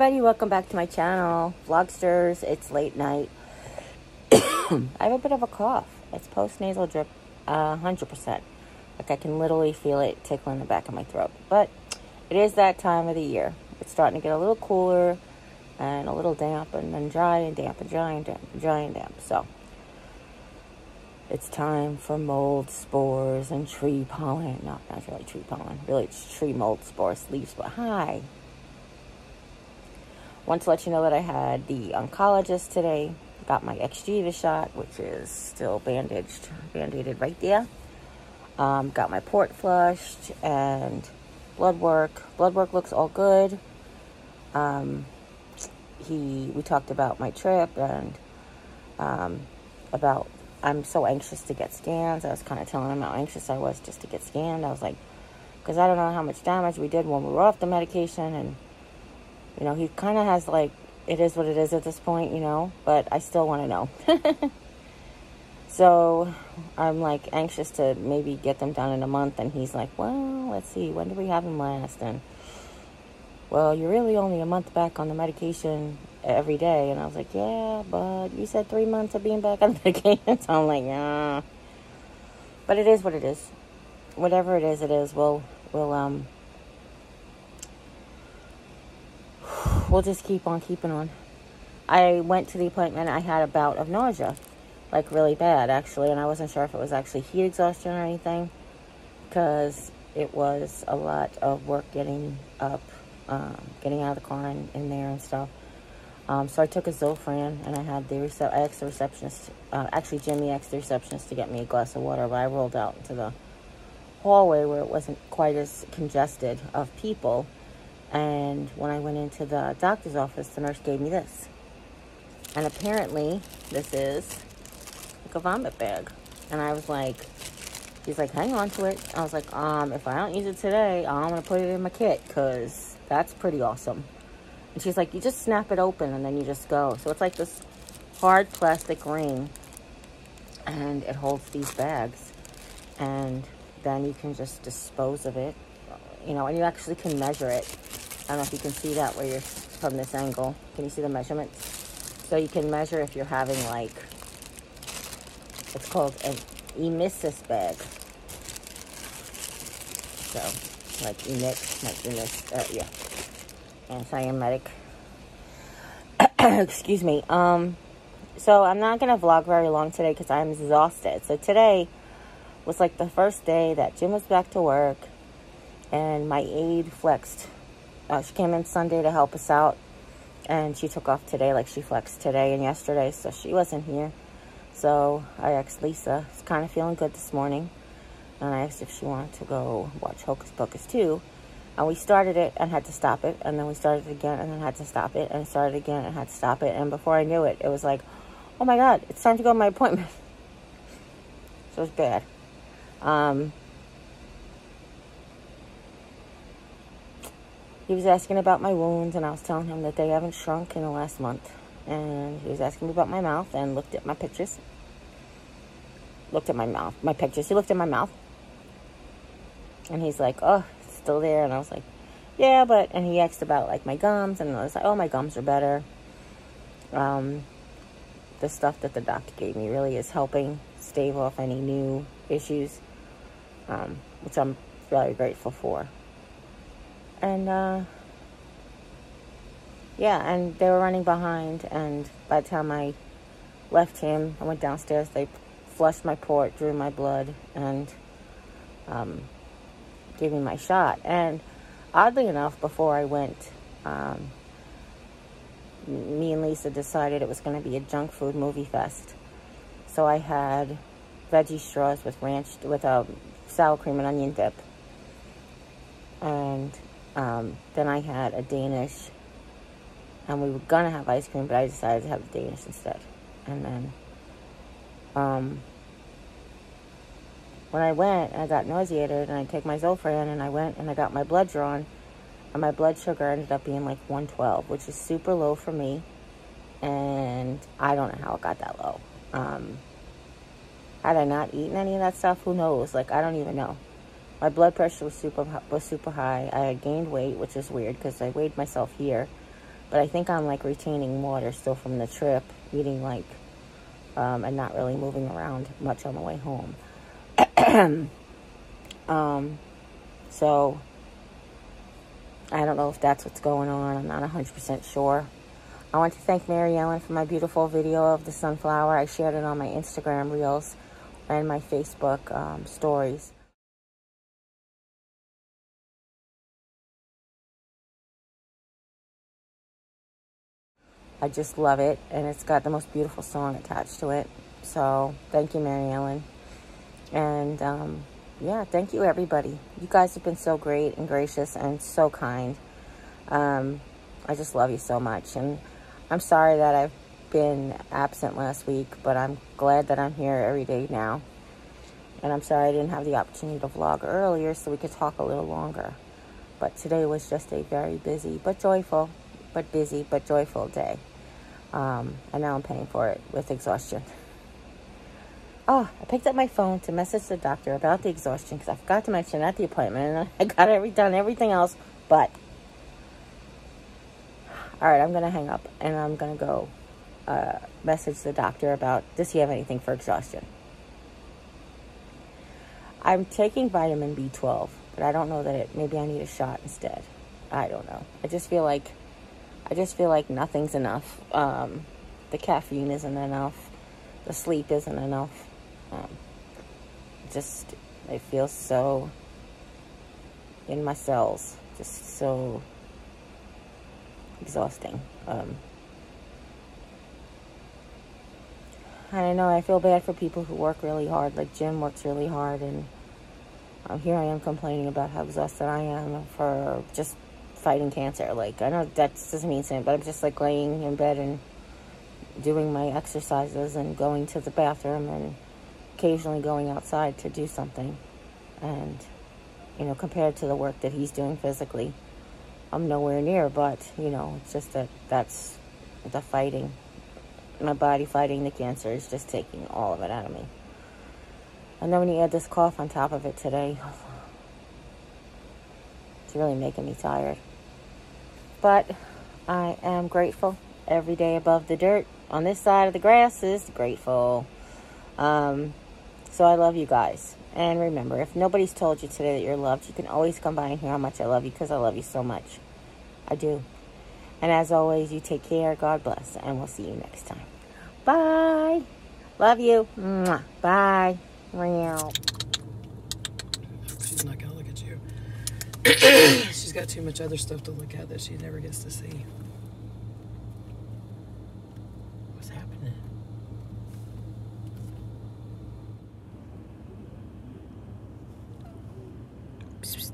everybody, welcome back to my channel, Vlogsters. It's late night. I have a bit of a cough. It's post-nasal drip, 100%. Like I can literally feel it tickling the back of my throat. But it is that time of the year. It's starting to get a little cooler and a little damp and then dry and damp and dry and damp and dry and damp. So it's time for mold spores and tree pollen. No, not really tree pollen. Really, it's tree mold spores, leaves. But hi. Want to let you know that I had the oncologist today. Got my XG shot, which is still band-aided right there. Got my port flushed and blood work. Blood work looks all good. We talked about my trip and about I'm so anxious to get scans. I was kind of telling him how anxious I was just to get scanned. I was like, because I don't know how much damage we did when we were off the medication, and you know, he kind of has like, it is what it is at this point, you know, but I still want to know. So I'm like anxious to maybe get them done in a month. And he's like, well, let's see, when did we have him last? And well, you're really only a month back on the medication every day. And I was like, yeah, but you said 3 months of being back on the medication. So I'm like, yeah, but it is what it is. Whatever it is, we'll just keep on keeping on. I went to the appointment. I had a bout of nausea, like really bad actually, and I wasn't sure if it was actually heat exhaustion or anything, because it was a lot of work getting up, getting out of the car and in there and stuff. So I took a Zofran, and I asked the receptionist, actually Jimmy asked the receptionist to get me a glass of water, but I rolled out into the hallway where it wasn't quite as congested of people. And when I went into the doctor's office, the nurse gave me this. And apparently, this is like a vomit bag. And I was like, he's like, hang on to it. I was like, if I don't use it today, I'm going to put it in my kit, because that's pretty awesome. And she's like, you just snap it open and then you just go. So it's like this hard plastic ring. And it holds these bags. And then you can just dispose of it. You know, and you actually can measure it. I don't know if you can see that where you're from this angle. Can you see the measurements? So you can measure if you're having like, it's called an emesis bag. So, like yeah, antiemetic. Excuse me. So I'm not going to vlog very long today because I'm exhausted. So today was like the first day that Jim was back to work. And my aide flexed. She came in Sunday to help us out. And she took off today, like she flexed today and yesterday. So she wasn't here. So I asked Lisa, who's kind of feeling good this morning. And I asked if she wanted to go watch Hocus Pocus 2. And we started it and had to stop it. And then we started it again and then had to stop it. And started again and had to stop it. And before I knew it, it was like, oh my God, it's time to go to my appointment. So it was bad. He was asking about my wounds, and I was telling him that they haven't shrunk in the last month. And he was asking me about my mouth and looked at my pictures. Looked at my mouth, my pictures. He looked at my mouth. And he's like, oh, it's still there. And I was like, yeah, but, and he asked about like my gums, and I was like, oh, my gums are better. The stuff that the doctor gave me really is helping stave off any new issues, which I'm very grateful for. And, yeah, and they were running behind, and by the time I left him, I went downstairs, they flushed my port, drew my blood, and, gave me my shot. And oddly enough, before I went, me and Lisa decided it was going to be a junk food movie fest. So I had veggie straws with sour cream and onion dip. And then I had a Danish, and we were going to have ice cream, but I decided to have the Danish instead. And then when I went, I got nauseated, and I take my Zofran, and I went and I got my blood drawn, and my blood sugar ended up being like 112, which is super low for me, and I don't know how it got that low. Had I not eaten any of that stuff, who knows? Like, I don't even know. My blood pressure was super high. I had gained weight, which is weird because I weighed myself here. But I think I'm like retaining water still from the trip, eating like, and not really moving around much on the way home. So I don't know if that's what's going on. I'm not 100% sure. I want to thank Jeri-Ann for my beautiful video of the sunflower. I shared it on my Instagram Reels and my Facebook stories. I just love it, and it's got the most beautiful song attached to it. So thank you, Jeri-Ann. And yeah, thank you, everybody. You guys have been so great and gracious and so kind. I just love you so much. And I'm sorry that I've been absent last week, but I'm glad that I'm here every day now. And I'm sorry I didn't have the opportunity to vlog earlier so we could talk a little longer. But today was just a very busy but joyful, but busy but joyful day. And now I'm paying for it with exhaustion. Oh, I picked up my phone to message the doctor about the exhaustion because I forgot to mention at the appointment, and I got done everything else, but all right, I'm going to hang up, and I'm going to go message the doctor about, does he have anything for exhaustion? I'm taking vitamin B12, but I don't know that maybe I need a shot instead. I don't know. I just feel like nothing's enough. The caffeine isn't enough. The sleep isn't enough. It feels so in my cells, just so exhausting. And I know I feel bad for people who work really hard, like Jim works really hard, and here I am complaining about how exhausted I am for just fighting cancer. Like, I know that doesn't mean anything, but I'm just like laying in bed and doing my exercises and going to the bathroom and occasionally going outside to do something. And, you know, compared to the work that he's doing physically, I'm nowhere near, but, you know, it's just that's the fighting. My body fighting the cancer is just taking all of it out of me. And then when you add this cough on top of it today, it's really making me tired. But I am grateful. Every day above the dirt on this side of the grass is grateful. So I love you guys. And remember, if nobody's told you today that you're loved, you can always come by and hear how much I love you, because I love you so much. I do. And as always, you take care. God bless. And we'll see you next time. Bye. Love you. Mwah. Bye. Meow. She's not going to look at you. She's got too much other stuff to look at that she never gets to see. What's happening? Psst, psst.